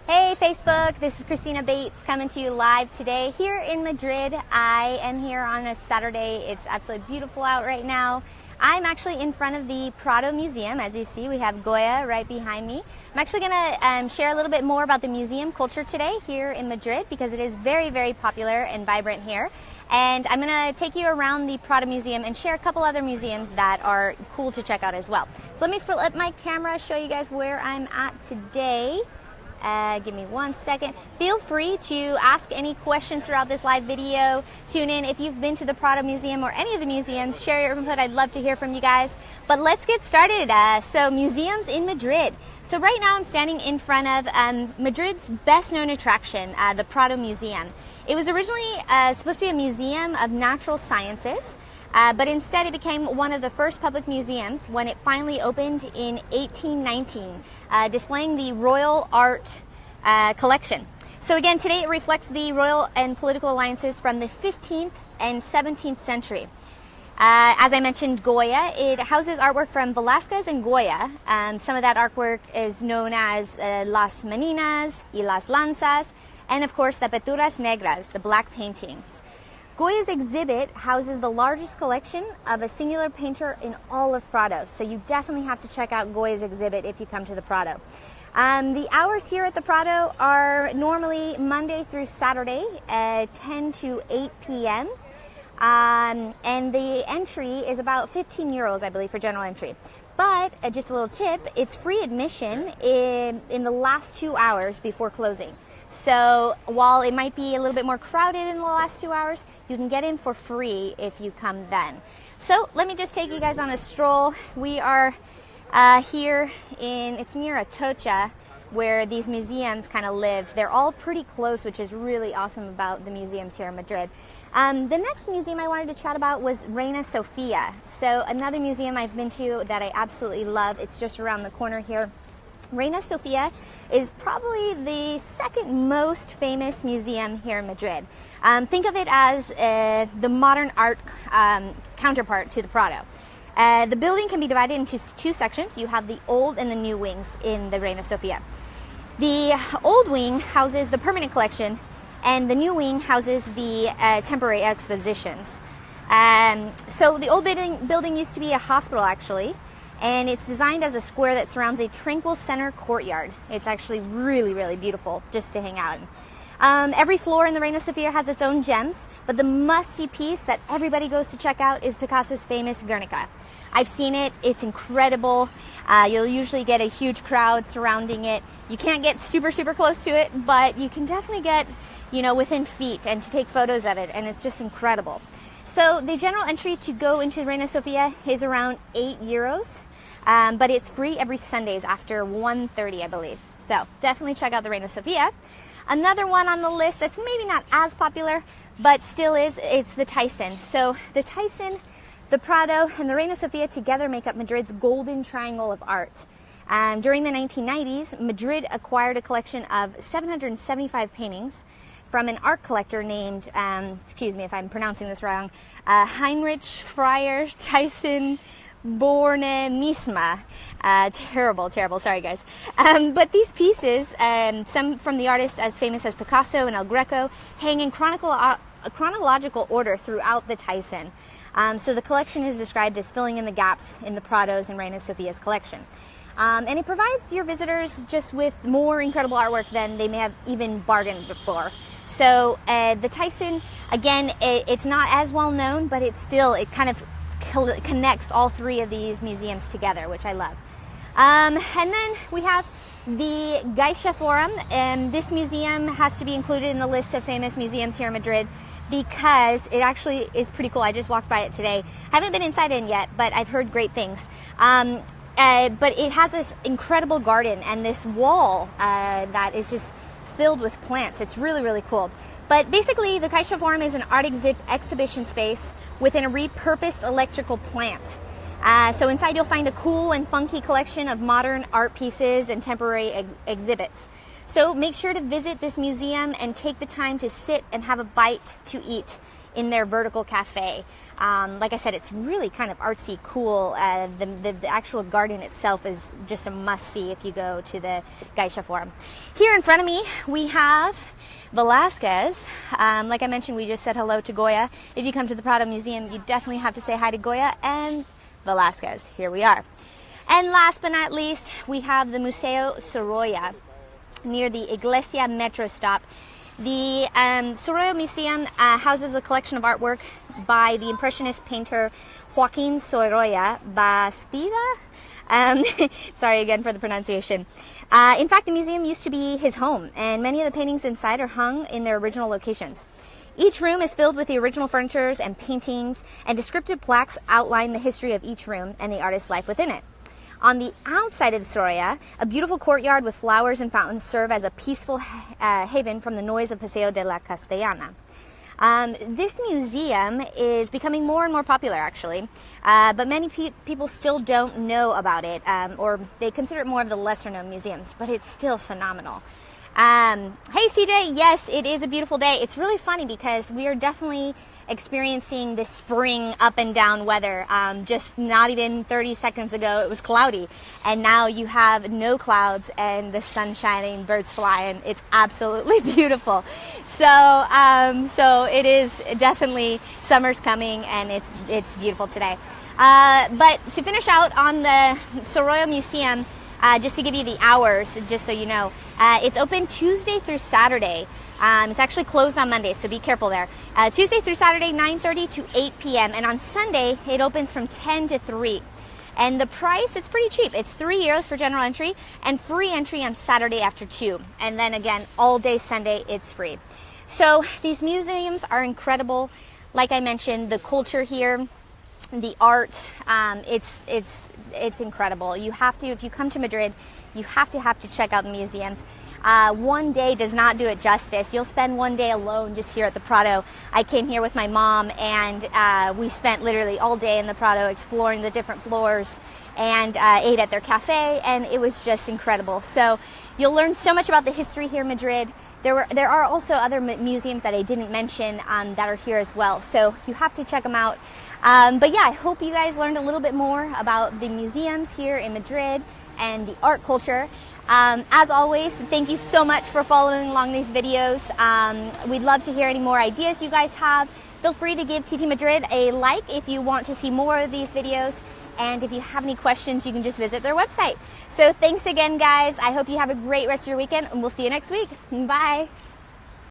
Hey Facebook, this is Christina Bates coming to you live today here in Madrid. I am here on a Saturday. It's absolutely beautiful out right now. I'm actually in front of the Prado Museum. As you see, we have Goya right behind me. I'm actually going to share a little bit more about the museum culture today here in Madrid because it is very, very popular and vibrant here. And I'm going to take you around the Prado Museum and share a couple other museums that are cool to check out as well. So let me flip my camera, show you guys where I'm at today. Give me 1 second. Feel free to ask any questions throughout this live video. Tune in if you've been to the Prado Museum or any of the museums. Share your input. I'd love to hear from you guys. But let's get started. So museums in Madrid. So right now I'm standing in front of Madrid's best known attraction, the Prado Museum. It was originally supposed to be a museum of natural sciences. But instead it became one of the first public museums when it finally opened in 1819, displaying the royal art collection. So again, today it reflects the royal and political alliances from the 15th and 17th century. As I mentioned, Goya, it houses artwork from Velázquez and Goya. Some of that artwork is known as Las Meninas y las Lanzas, and of course the Pinturas Negras, the black paintings. Goya's exhibit houses the largest collection of a singular painter in all of Prado, so you definitely have to check out Goya's exhibit if you come to the Prado. The hours here at the Prado are normally Monday through Saturday at 10 to 8 p.m. And the entry is about 15 euros, I believe, for general entry. But just a little tip, it's free admission in the last 2 hours before closing. So while it might be a little bit more crowded in the last 2 hours, you can get in for free if you come then. So let me just take you guys on a stroll. We are here it's near Atocha, where these museums kind of live. They're all pretty close, which is really awesome about the museums here in Madrid. The next museum I wanted to chat about was Reina Sofia. So another museum I've been to that I absolutely love. It's just around the corner here. Reina Sofia is probably the second most famous museum here in Madrid. Think of it as the modern art counterpart to the Prado. The building can be divided into two sections. You have the old and the new wings in the Reina Sofia. The old wing houses the permanent collection, and the new wing houses the temporary expositions. So the old building used to be a hospital, actually. And it's designed as a square that surrounds a tranquil center courtyard. It's actually really, really beautiful just to hang out in. Every floor in the Reina Sofia has its own gems, but the must-see piece that everybody goes to check out is Picasso's famous Guernica. I've seen it. It's incredible. You'll usually get a huge crowd surrounding it. You can't get super, super close to it, but you can definitely get, within feet and to take photos of it, and it's just incredible. So the general entry to go into the Reina Sofia is around 8 euros. But it's free every Sundays after 1:30, I believe. So definitely check out the Reina Sofia. Another one on the list that's maybe not as popular, but still it's the Thyssen. So the Thyssen, the Prado, and the Reina Sofia together make up Madrid's golden triangle of art. During the 1990s, Madrid acquired a collection of 775 paintings from an art collector named, excuse me if I'm pronouncing this wrong, Heinrich Freyer Thyssen Borne Misma. Terrible, sorry guys. But these pieces, some from the artists as famous as Picasso and El Greco, hang in chronological order throughout the Thyssen. So the collection is described as filling in the gaps in the Prado's and Reina Sofia's collection. And it provides your visitors just with more incredible artwork than they may have even bargained for. So the Thyssen, again, it's not as well known, but it kind of connects all three of these museums together, which I love. And then we have the Geisha Forum, and this museum has to be included in the list of famous museums here in Madrid because it actually is pretty cool. I just walked by it today. I haven't been inside it yet, but I've heard great things. But it has this incredible garden and this wall that is just filled with plants. It's really, really cool. But basically, the Geisha Forum is an art exhibition space within a repurposed electrical plant. So inside you'll find a cool and funky collection of modern art pieces and temporary exhibits. So make sure to visit this museum and take the time to sit and have a bite to eat. in their vertical cafe. Like I said, it's really kind of artsy, cool. The actual garden itself is just a must-see if you go to the Geisha Forum. Here in front of me, we have Velázquez. Like I mentioned, we just said hello to Goya. If you come to the Prado Museum, you definitely have to say hi to Goya and Velázquez. Here we are. And last but not least, we have the Museo Sorolla near the Iglesia Metro stop. The Sorolla Museum houses a collection of artwork by the Impressionist painter Joaquín Sorolla Bastida. Sorry again for the pronunciation. In fact, the museum used to be his home, and many of the paintings inside are hung in their original locations. Each room is filled with the original furniture and paintings, and descriptive plaques outline the history of each room and the artist's life within it. On the outside of the Sorolla, a beautiful courtyard with flowers and fountains serve as a peaceful haven from the noise of Paseo de la Castellana. This museum is becoming more and more popular, actually, but many people still don't know about it, or they consider it more of the lesser-known museums, but it's still phenomenal. Hey CJ, yes, it is a beautiful day. It's really funny because we are definitely experiencing this spring up and down weather. Just not even 30 seconds ago it was cloudy, and now you have no clouds and the sun shining, birds flying. It's absolutely beautiful. So it is definitely, summer's coming, and it's beautiful today. But to finish out on the Sorolla Museum, just to give you the hours, just so you know, it's open Tuesday through Saturday. It's actually closed on Monday, so be careful there. Tuesday through Saturday, 9:30 to 8 p.m. And on Sunday, it opens from 10 to 3. And the price, it's pretty cheap. It's €3 for general entry and free entry on Saturday after 2. And then again, all day Sunday, it's free. So these museums are incredible. Like I mentioned, the culture here, the art, it's incredible. You have to, if you come to Madrid, you have to check out the museums. One day does not do it justice. You'll spend one day alone just here at the Prado. I came here with my mom, and we spent literally all day in the Prado exploring the different floors, and ate at their cafe, and it was just incredible. So you'll learn so much about the history here in Madrid. There are also other museums that I didn't mention that are here as well, so you have to check them out. But yeah, I hope you guys learned a little bit more about the museums here in Madrid and the art culture. As always, thank you so much for following along these videos. We'd love to hear any more ideas you guys have. Feel free to give TtMadrid a like if you want to see more of these videos. And if you have any questions, you can just visit their website. So thanks again, guys. I hope you have a great rest of your weekend, and we'll see you next week. Bye.